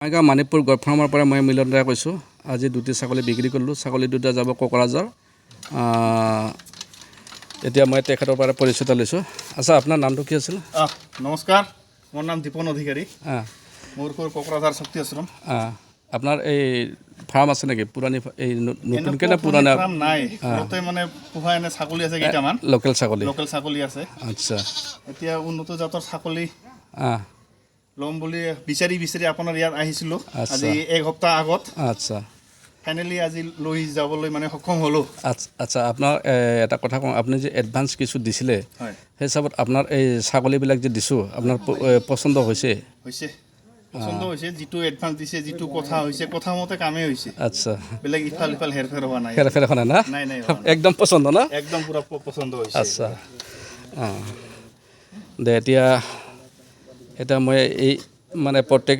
Bongaigaon Manikpur god ফাৰ্মৰ পৰা মই মিলন দাই কৈছোঁ। আজি দুটি ছাগলী বিক্ৰী কৰিলোঁ। ছাগলী দুটা যাব কোকৰাঝাৰ। এতিয়া মই তেখেতৰ পৰা পৰিচয় লৈছোঁ। আচ্ছা, আপোনাৰ নামটো কি আছিল? নমস্কাৰ, মোৰ নাম দীপন অধিকাৰী। মোৰ ঘৰ কোকৰাঝাৰ শক্তি আশ্ৰম। আপোনাৰ এই ফাৰ্ম আছে নেকি? পুৰণি এই নতুনকৈ নে পুৰণা? ফাৰ্ম নাই, ঘৰতে মানে পোহা এনে ছাগলী আছে কেইটামান। লোকেল ছাগলী? লোকেল ছাগলী আছে। আচ্ছা, এতিয়া উন্নত জাতৰ ছাগলী ল'ম বুলি বিচাৰি আপোনাৰ ইয়াত আহিছিলোঁ আজি এক সপ্তাহ আগত। আচ্ছা, ফাইনেলি আজি লৈ যাবলৈ মানে সক্ষম হ'লোঁ। আচ্ছা, আপোনাৰ এটা কথা কওঁ, আপুনি যে এডভান্স কিছু দিছিলে, হয়, সেই হিচাপত আপোনাৰ এই ছাগলীবিলাক যে দিছোঁ, আপোনাৰ পচন্দ হৈছে? পচন্দ হৈছে। যিটো এডভান্স দিছে, যিটো কথা হৈছে, কথা মতে কামেই হৈছে। আচ্ছা, বেলেগ ইফাল হেৰফেৰ হোৱা নাই। হেৰফেৰ হোৱা নাই না? নাই, একদম পচন্দ না? একদম পুৰা পচন্দ হৈছে। আচ্ছা, দে এতিয়া মই এই মানে প্ৰত্যেক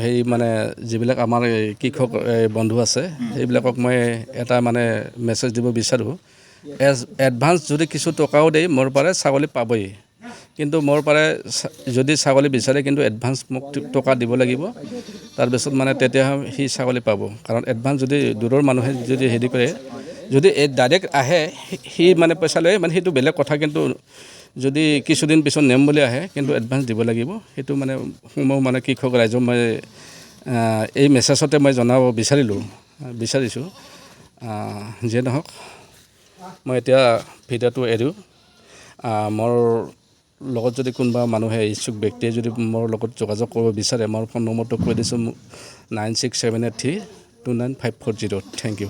হেৰি মানে যিবিলাক আমাৰ কৃষক বন্ধু আছে, সেইবিলাকক মই এটা মানে মেছেজ দিব বিচাৰোঁ। এডভান্স যদি কিছু টকাও দিয়ে, মোৰ পৰা ছাগলী পাবই। কিন্তু মোৰ পৰা যদি ছাগলী বিচাৰে, কিন্তু এডভান্স মোক টকা দিব লাগিব। তাৰপিছত মানে তেতিয়া সি ছাগলী পাব। কাৰণ এডভান্স যদি দূৰৰ মানুহে যদি হেৰি কৰে, যদি ডাইৰেক্ট আহে সি মানে পইচা লয়, মানে সেইটো বেলেগ কথা। কিন্তু যদি কিছুদিন পিছত নিম বুলি আহে, কিন্তু এডভান্স দিব লাগিব। সেইটো মানে মই মানে কৃষক ৰাইজক মই এই মেছেজতে মই জনাব বিচাৰিছোঁ। যিয়ে নহওক, মই এতিয়া ভিডিঅ'টো এৰোঁ। মোৰ লগত যদি কোনোবা মানুহে ইচ্ছুক ব্যক্তিয়ে যদি মোৰ লগত যোগাযোগ কৰিব বিচাৰে, মোৰ ফোন নম্বৰটো কৈ দিছোঁ, 9678329540। Thank U.